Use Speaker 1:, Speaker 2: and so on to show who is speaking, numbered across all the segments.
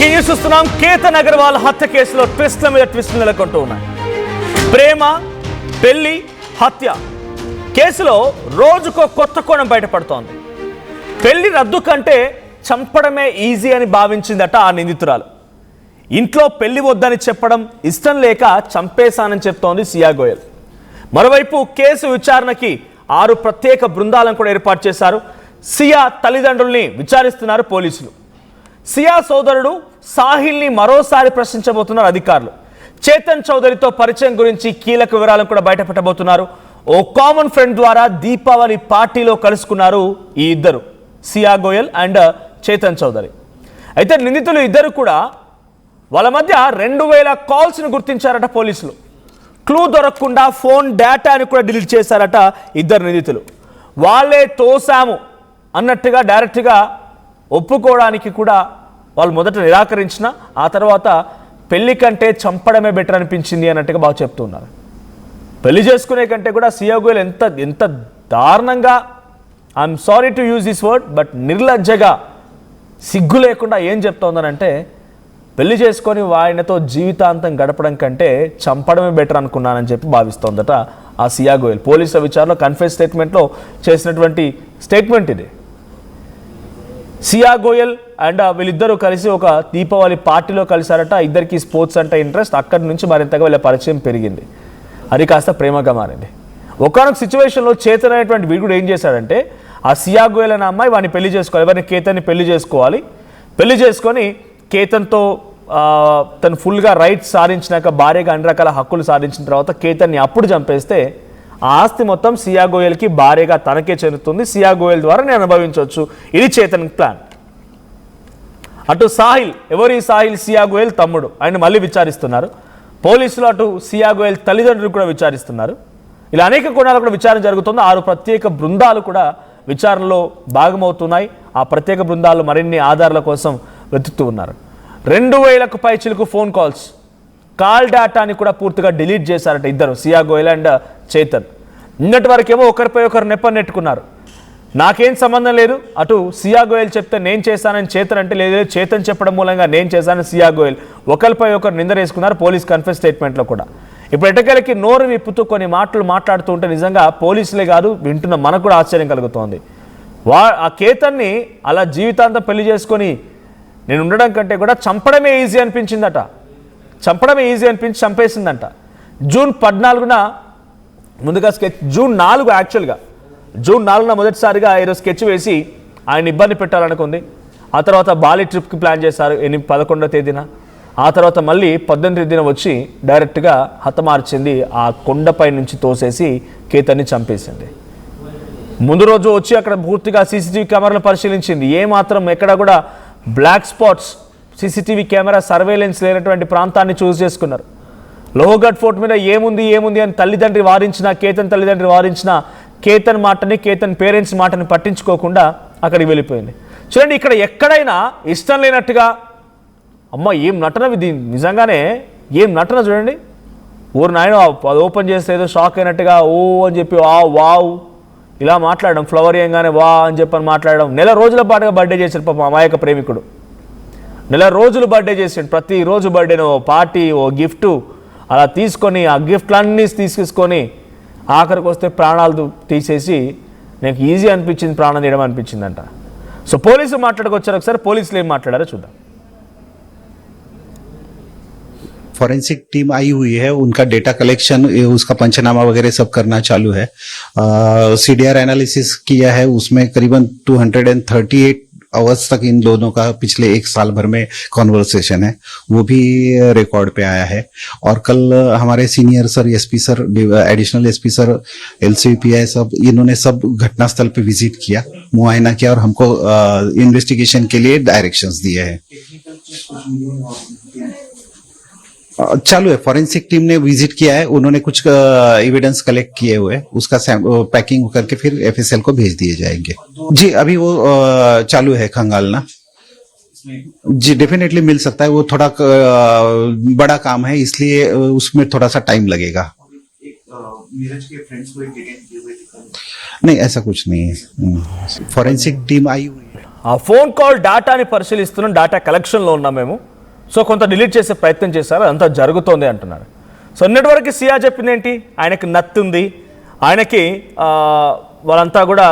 Speaker 1: చూస్తున్నాం కేతన్ అగర్వాల్ హత్య కేసులో ట్విస్ట్ల మీద ట్విస్టులు నెలకొంటూ ఉన్నాయి. ప్రేమ, పెళ్లి, హత్య కేసులో రోజుకో కొత్త కోణం బయటపడుతోంది. పెళ్లి రద్దు కంటే చంపడమే ఈజీ అని భావించిందట ఆ నిందితురాలు. ఇంట్లో పెళ్లి వద్దని చెప్పడం ఇష్టం లేక చంపేశానని చెప్తోంది సియా గోయల్. మరోవైపు కేసు విచారణకి 6 ప్రత్యేక బృందాలను కూడా ఏర్పాటు చేశారు. సియా తల్లిదండ్రుల్ని విచారిస్తున్నారు పోలీసులు. సియా సోదరుడు సాహిల్ని మరోసారి ప్రశ్నించబోతున్నారు అధికారులు. చేతన్ చౌదరితో పరిచయం గురించి కీలక వివరాలను కూడా బయటపెట్టబోతున్నారు. ఓ కామన్ ఫ్రెండ్ ద్వారా దీపావళి పార్టీలో కలుసుకున్నారు ఈ ఇద్దరు, సియా గోయల్ అండ్ చేతన్ చౌదరి. అయితే నిందితులు ఇద్దరు కూడా వాళ్ళ మధ్య 2000 కాల్స్ను గుర్తించారట పోలీసులు. క్లూ దొరకకుండా ఫోన్ డేటాని కూడా డిలీట్ చేశారట ఇద్దరు నిందితులు. వాళ్ళే తోసాము అన్నట్టుగా డైరెక్ట్గా ఒప్పుకోవడానికి కూడా వాళ్ళు మొదట నిరాకరించిన ఆ తర్వాత పెళ్లి కంటే చంపడమే బెటర్ అనిపించింది అన్నట్టుగా బాగా చెప్తున్నారు. పెళ్లి చేసుకునే కంటే కూడా సియా గోయల్ ఎంత దారుణంగా, I'm sorry to use this word, but నిర్లజ్జగా సిగ్గు లేకుండా ఏం చెప్తోందనంటే, పెళ్లి చేసుకొని ఆయనతో జీవితాంతం గడపడం కంటే చంపడమే బెటర్ అనుకున్నానని చెప్పి భావిస్తోందట ఆ సియా గోయల్. పోలీసుల విచారణలో కన్ఫెస్ స్టేట్మెంట్లో చేసినటువంటి స్టేట్మెంట్ ఇది. సియా గోయల్ అండ్ వీళ్ళిద్దరూ కలిసి ఒక దీపావళి పార్టీలో కలిశారట. ఇద్దరికి స్పోర్ట్స్ అంటే ఇంట్రెస్ట్. అక్కడి నుంచి మరింతగా వీళ్ళ పరిచయం పెరిగింది. అది కాస్త ప్రేమగా మారింది. ఒకనొక సిచ్యువేషన్లో చేతన్ అనేటువంటి వీడు ఏం చేశాడంటే, ఆ సియా గోయల్ అనే అమ్మాయి వాడిని పెళ్లి చేసుకోవాలి, ఎవరిని కేతన్ని పెళ్లి చేసుకోవాలి. పెళ్లి చేసుకొని కేతన్తో తను ఫుల్గా రైట్స్ సాధించినాక, భార్యగా అన్ని రకాల హక్కులు సాధించిన తర్వాత కేతన్ని అప్పుడు చంపేస్తే ఆ ఆస్తి మొత్తం సియా గోయల్కి భార్యగా తనకే చెందుతుంది. సియా గోయల్ ద్వారా నేను అనుభవించవచ్చు. ఇది చేతన్ ప్లాన్. అటు సాహిల్, ఎవరి సాహిల్? సియా గోయల్ తమ్ముడు. ఆయన మళ్ళీ విచారిస్తున్నారు పోలీసులు. అటు సియా గోయల్ తల్లిదండ్రులు కూడా విచారిస్తున్నారు. ఇలా అనేక కోణాలు కూడా విచారణ జరుగుతుంది. 6 ప్రత్యేక బృందాలు కూడా విచారణలో భాగమవుతున్నాయి. ఆ ప్రత్యేక బృందాలు మరిన్ని ఆధారాల కోసం వెతుకుతూ ఉన్నారు. 2000కు పైచిలకు ఫోన్ కాల్స్, కాల్ డేటాని కూడా పూర్తిగా డిలీట్ చేశారట ఇద్దరు, సియా గోయల్ అండ్ చేతన్. నిన్నటి వరకేమో ఒకరిపై ఒకరు నెట్టుకున్నారు. నాకేం సంబంధం లేదు, అటు సియా గోయల్ చెప్తే నేను చేశానని చేతన్ అంటే, లేదు చేతన్ చెప్పడం మూలంగా నేను చేశానని సియా గోయల్. ఒకరిపై ఒకరు నిందరేసుకున్నారు పోలీస్ కన్ఫెస్ స్టేట్మెంట్లో కూడా. ఇప్పుడు ఎటకెలకి నోరు విప్పుతూ కొన్ని మాటలు మాట్లాడుతూ ఉంటే నిజంగా పోలీసులే కాదు వింటున్న మనకు కూడా ఆశ్చర్యం కలుగుతోంది. ఆ కేతన్ని అలా జీవితాంతం పెళ్లి చేసుకొని నేను ఉండడం కంటే కూడా చంపడమే ఈజీ అనిపించిందట. చంపడమే ఈజీ అనిపించి చంపేసిందంట. జూన్ 14న ముందుగా జూన్ 4 యాక్చువల్గా జూన్ 4న మొదటిసారిగా ఈరోజు స్కెచ్ వేసి ఆయన ఇబ్బంది పెట్టాలనుకుంది. ఆ తర్వాత బాలి ట్రిప్కి ప్లాన్ చేశారు 11వ తేదీన. ఆ తర్వాత మళ్ళీ 18వ తేదీన వచ్చి డైరెక్ట్గా హతమార్చింది. ఆ కొండపై నుంచి తోసేసి కేతన్ని చంపేసింది. ముందు రోజు వచ్చి అక్కడ పూర్తిగా సీసీటీవీ కెమెరాలు పరిశీలించింది. ఏమాత్రం ఎక్కడ కూడా black spots, CCTV camera surveillance లేనటువంటి ప్రాంతాన్ని చూస్ చేసుకున్నారు. లోహగఢ్ ఫోర్ట్ మీద ఏముంది అని తల్లిదండ్రి వారించిన, కేతన్ తల్లిదండ్రి వారించిన, కేతన్ మాటని, కేతన్ పేరెంట్స్ మాటని పట్టించుకోకుండా అక్కడికి వెళ్ళిపోయింది. చూడండి, ఇక్కడ ఎక్కడైనా ఇష్టం లేనట్టుగా, అమ్మ ఏం నటన ఇది, నిజంగానే ఏం నటన చూడండి. ఊరు నాయన అది ఓపెన్ చేస్తే ఏదో షాక్ అయినట్టుగా ఓ అని చెప్పి వావ్ ఇలా మాట్లాడడం, ఫ్లవర్ వేయంగానే వా అని చెప్పని మాట్లాడడం. నెల రోజుల పాటుగా బర్త్డే చేశాడు పాపం అమాయక ప్రేమికుడు. నెల రోజులు బర్త్డే చేసాడు. ప్రతిరోజు బర్త్డేను ఓ పార్టీ, ఓ గిఫ్ట్ అలా తీసుకొని ఆ గిఫ్ట్లన్నీ తీసుకొని ఆఖరికి వస్తే ప్రాణాలు తీసేసి నాకు ఈజీ అనిపించింది, ప్రాణం తీయడం అనిపించిందంట. సో పోలీసులు మాట్లాడుకొచ్చారు. ఒకసారి పోలీసులు ఏం మాట్లాడారో చూద్దాం.
Speaker 2: फॉरेंसिक टीम आई हुई है, उनका डेटा कलेक्शन, उसका पंचनामा वगैरह सब करना चालू है. सीडीआर एनालिसिस किया है, उसमें करीबन 238 आवर्स तक इन दोनों का पिछले 1 साल भर में कॉन्वर्सेशन है, वो भी रिकॉर्ड पे आया है. और कल हमारे senior sir, SP sir, additional SP sir, LCPI सब, इन्होंने सब घटनास्थल पे विजिट किया, मुआयना किया और हमको इन्वेस्टिगेशन के लिए डायरेक्शंस दिए हैं. चालू है. फॉरेंसिक टीम ने विजिट किया है, उन्होंने कुछ एविडेंस कलेक्ट किए हुए, उसका पैकिंग करके फिर एफएसएल को भेज दिए जाएंगे. जी अभी वो चालू है खंगालना. जी डेफिनेटली मिल सकता है, वो थोड़ा बड़ा काम है इसलिए उसमें थोड़ा सा टाइम लगेगा. नीरज के फ्रेंड्स को नहीं, ऐसा कुछ नहीं है. फॉरेंसिक टीम आई हुई है.
Speaker 1: ఆ ఫోన్ కాల్ డేటాని పరిశీలిస్తున్నాం, డేటా కలెక్షన్లో ఉన్నాం మేము. సో కొంత డిలీట్ చేసే ప్రయత్నం చేశారు, అదంతా జరుగుతోంది అంటున్నారు. సో నిన్నటివరకు సియా చెప్పింది ఏంటి? ఆయనకి నత్తుంది, ఆయనకి వాళ్ళంతా కూడా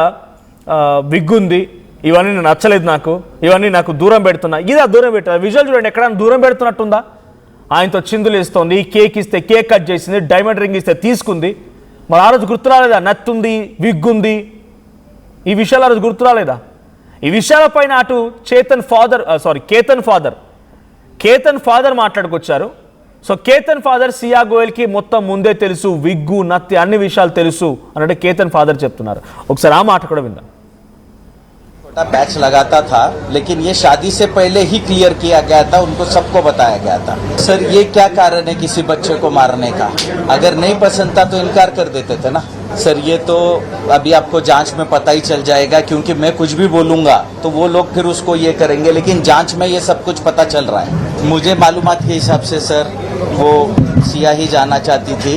Speaker 1: విగ్గుంది, ఇవన్నీ నచ్చలేదు, ఇవన్నీ నాకు దూరం పెడుతున్నా. ఇదా దూరం పెట్టారు? విజువల్ చూడండి, ఎక్కడైనా దూరం పెడుతున్నట్టుందా? ఆయనతో చిందులు ఇస్తోంది, కేక్ ఇస్తే కేక్ కట్ చేసింది, డైమండ్ రింగ్ ఇస్తే తీసుకుంది. మరి ఆ రోజు గుర్తు రాలేదా? నత్తుంది, విగ్గుంది, ఈ విషయాలు ఆ రోజు గుర్తు రాలేదా? ఈ విషయాలపైన అటు కేతన్ ఫాదర్ మాట్లాడుకొచ్చారు. సో కేతన్ ఫాదర్ సియా గోయల్కి మొత్తం ముందే తెలుసు, విగ్గు నత్తి అన్ని విషయాలు తెలుసు అన్నట్టు కేతన్ ఫాదర్ చెప్తున్నారు. ఒకసారి ఆ మాట కూడా విందాం.
Speaker 3: पैच लगाता था, लेकिन ये शादी से पहले ही क्लियर किया गया था, उनको सबको बताया गया था. सर ये क्या कारण है किसी बच्चे को मारने का? अगर नहीं पसंद था तो इनकार कर देते थे ना. सर ये तो अभी आपको जांच में पता ही चल जाएगा, क्योंकि मैं कुछ भी बोलूंगा तो वो लोग फिर उसको ये करेंगे, लेकिन जांच में ये सब कुछ पता चल रहा है. मुझे मालूमात के हिसाब से सर वो सिया ही जाना चाहती थी,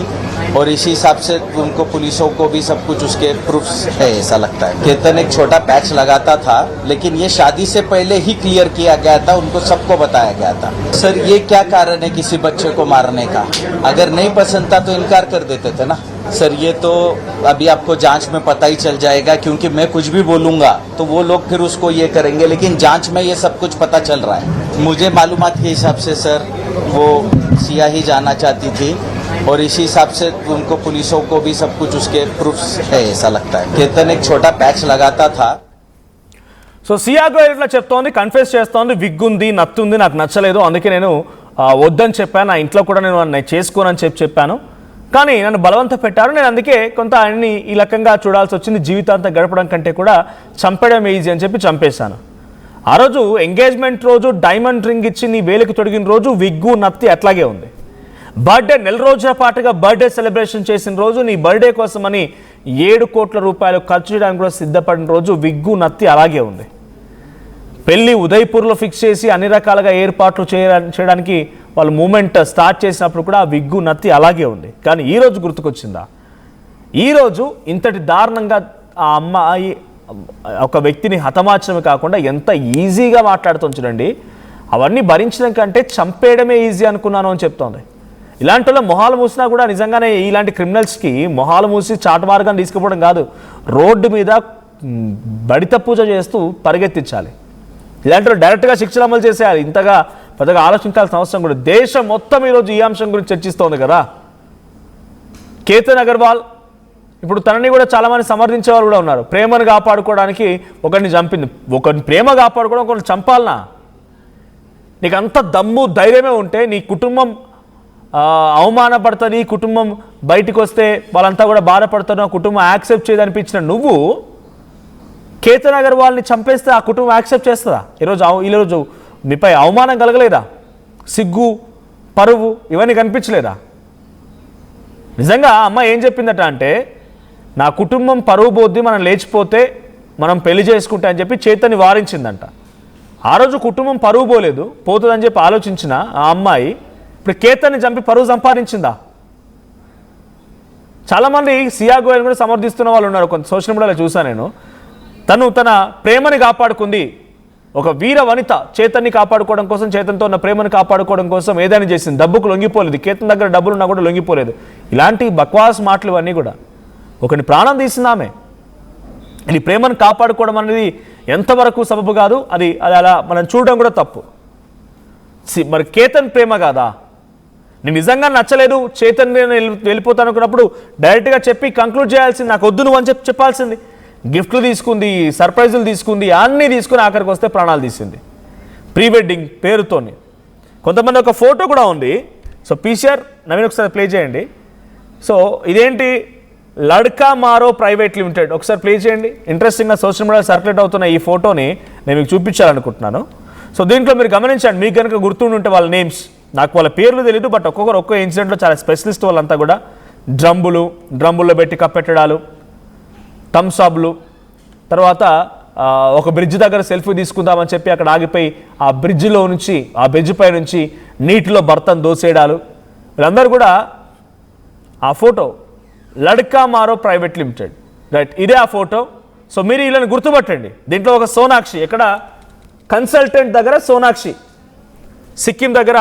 Speaker 3: और इसी हिसाब से उनको पुलिसों को भी सब कुछ उसके प्रूफ्स है, ऐसा लगता है. केतन एक छोटा पैच लगाता था, लेकिन ये शादी से पहले ही क्लियर किया गया था, उनको सबको बताया गया था. सर ये क्या कारण है किसी बच्चे को मारने का? अगर नहीं पसंद था तो इनकार कर देते थे ना. सर ये तो अभी आपको जांच में पता ही चल जाएगा, क्योंकि मैं कुछ भी बोलूंगा तो वो लोग फिर उसको ये करेंगे, लेकिन जांच में ये सब कुछ पता चल रहा है. मुझे मालूमात के हिसाब से सर वो सिया ही जाना चाहती थी, और इसी हिसाब से उनको पुलिसों को भी सब कुछ उसके प्रूफ्स है, ऐसा लगता है. केतन एक छोटा पैच लगाता था.
Speaker 1: సో సియా గోయల్ ఇట్లా చెప్తోంది, కన్ఫెస్ చేస్తోంది, విగ్గుంది, నత్తుంది, నాకు నచ్చలేదు, అందుకే నేను వద్దని చెప్పాను, నా ఇంట్లో కూడా నేను చేసుకోనని చెప్పాను, కానీ నన్ను బలవంత పెట్టారు, నేను అందుకే కొంత ఆయన్ని ఈ రకంగా చూడాల్సి వచ్చింది, జీవితాంతం గడపడం కంటే కూడా చంపడం ఈజీ అని చెప్పి చంపేశాను. ఆ రోజు ఎంగేజ్మెంట్ రోజు డైమండ్ రింగ్ ఇచ్చి నీ వేలికి తొడిగిన రోజు విగ్గు నత్తి అట్లాగే ఉంది. బర్త్డే నెల రోజుల పాటుగా బర్త్డే సెలబ్రేషన్ చేసిన రోజు, నీ బర్త్డే కోసమని 7 కోట్ల రూపాయలు ఖర్చు చేయడానికి కూడా సిద్ధపడిన రోజు విగ్గు నత్తి అలాగే ఉంది. పెళ్లి ఉదయ్పూర్లో ఫిక్స్ చేసి అన్ని రకాలుగా ఏర్పాట్లు చేయడానికి వాళ్ళు మూమెంట్ స్టార్ట్ చేసినప్పుడు కూడా ఆ విగ్గు నత్తి అలాగే ఉంది. కానీ ఈరోజు గుర్తుకొచ్చిందా? ఈరోజు ఇంతటి దారుణంగా ఆ అమ్మాయి ఒక వ్యక్తిని హతమార్చడమే కాకుండా ఎంత ఈజీగా మాట్లాడుతుంది చూడండి. అవన్నీ భరించడం కంటే చంపేయడమే ఈజీ అనుకున్నాను అని చెప్తోంది. ఇలాంటి వాళ్ళ మొహాలు మూసినా కూడా నిజంగానే ఇలాంటి క్రిమినల్స్కి మొహాలు మూసి చాటు మార్గాన్ని తీసుకుపోవడం కాదు, రోడ్డు మీద బడిత పూజ చేస్తూ పరిగెత్తించాలి. ఇలాంటి డైరెక్ట్గా శిక్షలు అమలు చేసేయాలి. ఇంతగా పెద్దగా ఆలోచించాల్సిన అవసరం కూడా. దేశం మొత్తం ఈరోజు ఈ అంశం గురించి చర్చిస్తోంది కదా. కేతన్ అగర్వాల్ ఇప్పుడు తనని కూడా చాలామంది సమర్థించే వాళ్ళు కూడా ఉన్నారు. ప్రేమను కాపాడుకోవడానికి ఒకరిని చంపింది, ఒకరిని ప్రేమ కాపాడుకోవడం ఒకరిని చంపాలనా? నీకు అంత దమ్ము ధైర్యమే ఉంటే నీ కుటుంబం అవమానపడుతుంది, కుటుంబం బయటికి వస్తే వాళ్ళంతా కూడా బాధపడుతున్నా, కుటుంబం యాక్సెప్ట్ చేయదనిపించిన నువ్వు కేతన్ అగర్వాల్ని చంపేస్తే ఆ కుటుంబం యాక్సెప్ట్ చేస్తుందా? ఈరోజు మీపై అవమానం కలగలేదా? సిగ్గు, పరువు ఇవన్నీ కనిపించలేదా? నిజంగా అమ్మ ఏం చెప్పిందట అంటే, నా కుటుంబం పరువు పోద్ది, మనం లేచిపోతే మనం పెళ్లి చేసుకుంటా అని చెప్పి చేతన్ని వారించిందంట. ఆ రోజు కుటుంబం పరువు పోలేదు, పోతుందని చెప్పి ఆలోచించిన ఆ అమ్మాయి ఇప్పుడు కేతన్ని చంపి పరువు సంపాదించిందా? చాలామంది సియా గోయల్ కూడా సమర్థిస్తున్న వాళ్ళు ఉన్నారు. కొంత సోషల్ మీడియాలో చూసాను నేను. తన ప్రేమని కాపాడుకుంది, ఒక వీర వనిత చేతన్ని కాపాడుకోవడం కోసం, చేతన్తో ఉన్న ప్రేమను కాపాడుకోవడం కోసం ఏదైనా చేసింది, డబ్బుకు లొంగిపోలేదు. కేతన్ దగ్గర డబ్బులు ఉన్నా కూడా లొంగిపోలేదు. ఇలాంటి బక్వాస్ మాటలు ఇవన్నీ కూడా. ఒకరిని ప్రాణం తీసింది ఆమె. ఇది ప్రేమను కాపాడుకోవడం అనేది ఎంతవరకు సబబు కాదు, అది అలా మనం చూడడం కూడా తప్పు. మరి కేతన్ ప్రేమ కాదా? నేను నిజంగా నచ్చలేదు, చేతన్ వెళ్ళిపోతాను అనుకున్నప్పుడు డైరెక్ట్గా చెప్పి కంక్లూడ్ చేయాల్సింది, నాకు వద్దు నువ్వు అని చెప్పాల్సింది. గిఫ్ట్లు తీసుకుంది, సర్ప్రైజులు తీసుకుంది, అన్నీ తీసుకుని ఆఖరికి వస్తే ప్రాణాలు తీసింది ప్రీ వెడ్డింగ్ పేరుతోని. కొంతమంది ఒక ఫోటో కూడా ఉంది. సో పీసీఆర్ నవీన్ ఒకసారి ప్లే చేయండి. సో ఇదేంటి, లడ్కా మారో ప్రైవేట్ లిమిటెడ్, ఒకసారి ప్లే చేయండి. ఇంట్రెస్టింగ్గా సోషల్ మీడియా సర్క్యులేట్ అవుతున్న ఈ ఫోటోని నేను మీకు చూపించాలనుకుంటున్నాను. సో దీంట్లో మీరు గమనించండి, మీకు కనుక గుర్తుంటే వాళ్ళ నేమ్స్, నాకు వాళ్ళ పేర్లు తెలియదు, బట్ ఒక్కొక్క ఇన్సిడెంట్లో చాలా స్పెషలిస్ట్ వాళ్ళంతా కూడా. డ్రమ్ముల్లో పెట్టి కప్పెట్టడాలు, థమ్సాప్లు, తర్వాత ఒక బ్రిడ్జ్ దగ్గర సెల్ఫీ తీసుకుందామని చెప్పి అక్కడ ఆగిపోయి ఆ బ్రిడ్జ్ పై నుంచి నీటిలో భర్తను దోసేయడాలు, వీళ్ళందరూ కూడా ఆ ఫోటో లడ్కా మారో ప్రైవేట్ లిమిటెడ్, రైట్, ఇదే ఆ ఫోటో. సో మీరు వీళ్ళని గుర్తుపట్టండి. దీంట్లో ఒక సోనాక్షి, ఎక్కడ కన్సల్టెంట్ దగ్గర సోనాక్షి, సిక్కిం దగ్గర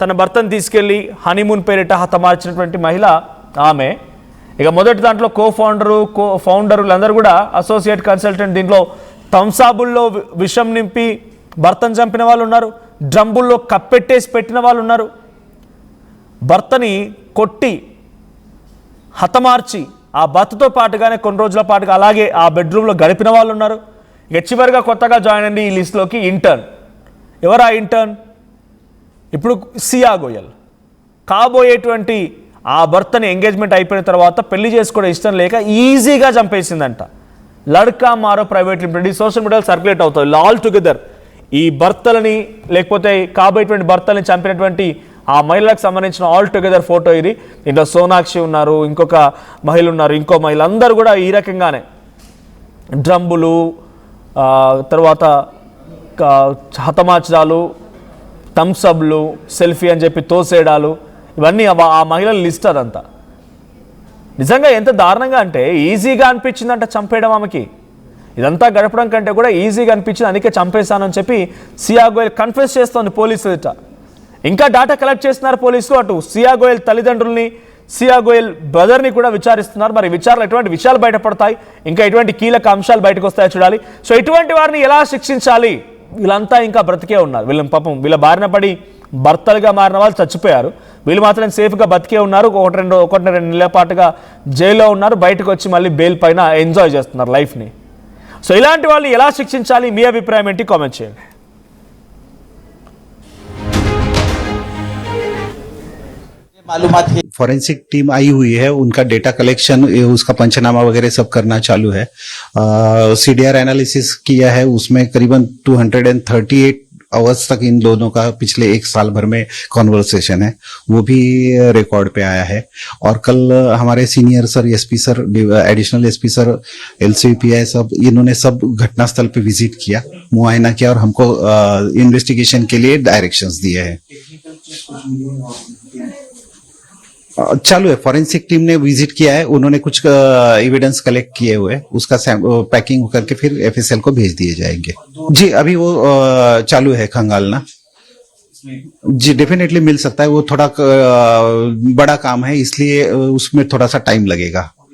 Speaker 1: తన భర్తను తీసుకెళ్లి హనీమూన్ పేరిట హతమార్చినటువంటి మహిళ ఆమె. ఇక మొదటి దాంట్లో ఫౌండర్లు కూడా అసోసియేట్ కన్సల్టెంట్. దీంట్లో థమ్సాబుల్లో విషం నింపి భర్తను చంపిన వాళ్ళు ఉన్నారు, డ్రమ్బుల్లో కప్పెట్టేసి పెట్టిన వాళ్ళు ఉన్నారు, భర్తని కొట్టి హతమార్చి ఆ భర్తతో పాటుగానే కొన్ని రోజుల పాటుగా అలాగే ఆ బెడ్రూమ్లో గడిపిన వాళ్ళు ఉన్నారు. ఇక చివరిగా కొత్తగా జాయిన్ అయింది ఈ లిస్టులోకి ఇంటర్న్. ఎవరా ఇంటర్న్? ఇప్పుడు సియా గోయల్ కాబోయేటువంటి ఆ భర్తని ఎంగేజ్మెంట్ అయిపోయిన తర్వాత పెళ్లి చేసుకోవడం ఇష్టం లేక ఈజీగా చంపేసిందంట. లడ్కా మారో ప్రైవేట్ లిమిటెడ్. ఈ సోషల్ మీడియాలో సర్క్యులేట్ అవుతుంది. ఆల్ టుగెదర్ ఈ భర్తలని లేకపోతే కాబోయేటువంటి భర్తల్ని చంపినటువంటి ఆ మహిళలకు సంబంధించిన ఆల్ టుగెదర్ ఫోటో ఇది. ఇంట్లో సోనాక్షి ఉన్నారు, ఇంకొక మహిళ ఉన్నారు, ఇంకో మహిళ, అందరూ కూడా ఈ రకంగానే డ్రమ్బులు, తర్వాత హతమార్చడాలు, థమ్సప్లు, సెల్ఫీ అని చెప్పి తోసేయడాలు, ఇవన్నీ ఆ మహిళల లిస్ట్. అదంతా నిజంగా ఎంత దారుణంగా అంటే ఈజీగా అనిపించిందంట చంపేయడం ఆమెకి. ఇదంతా గడపడం కంటే కూడా ఈజీగా అనిపించింది, అందుకే చంపేశానని చెప్పి సియా గోయల్ కన్ఫెస్ చేస్తోంది పోలీసులు. ఇంకా డేటా కలెక్ట్ చేస్తున్నారు పోలీసులు. అటు సియా గోయల్ తల్లిదండ్రుల్ని, సియా గోయల్ బ్రదర్ని కూడా విచారిస్తున్నారు. మరి విచారణలో ఎటువంటి విషయాలు బయటపడతాయి, ఇంకా ఎటువంటి కీలక అంశాలు బయటకు వస్తాయో చూడాలి. సో ఇటువంటి వారిని ఎలా శిక్షించాలి? వీళ్ళంతా ఇంకా బ్రతికే ఉన్నారు. వీళ్ళ బారిన పడి భర్తలుగా మారిన వాళ్ళు చచ్చిపోయారు, వీళ్ళు మాత్రం సేఫ్గా బతికే ఉన్నారు. ఒకటి రెండు నెలల పాటుగా జైల్లో ఉన్నారు, బయటకు వచ్చి మళ్ళీ బెయిల్ పైన ఎంజాయ్ చేస్తున్నారు లైఫ్ని. సో ఇలాంటి వాళ్ళు ఎలా శిక్షించాలి? మీ అభిప్రాయం ఏంటి? కామెంట్ చేయండి.
Speaker 2: फॉरेंसिक टीम आई हुई है, उनका डेटा कलेक्शन, उसका पंचनामा वगैरह सब करना चालू है. सीडीआर एनालिसिस किया है, उसमें करीबन 238 आवर्स तक इन दोनों का पिछले एक साल भर में कॉन्वर्सेशन है, वो भी रिकॉर्ड पे आया है. और कल हमारे senior sir, SP sir, additional SP sir, LCPI सब, इन्होंने सब घटनास्थल पे विजिट किया, मुआयना किया और हमको इन्वेस्टिगेशन के लिए डायरेक्शंस दिए हैं. चालू है. फॉरेंसिक टीम ने विजिट किया है, उन्होंने कुछ एविडेंस कलेक्ट किए हुए, उसका पैकिंग करके फिर एफएसएल को भेज दिए जाएंगे. जी अभी वो चालू है खंगालना. जी डेफिनेटली मिल सकता है, वो थोड़ा बड़ा काम है, इसलिए उसमें थोड़ा सा टाइम लगेगा.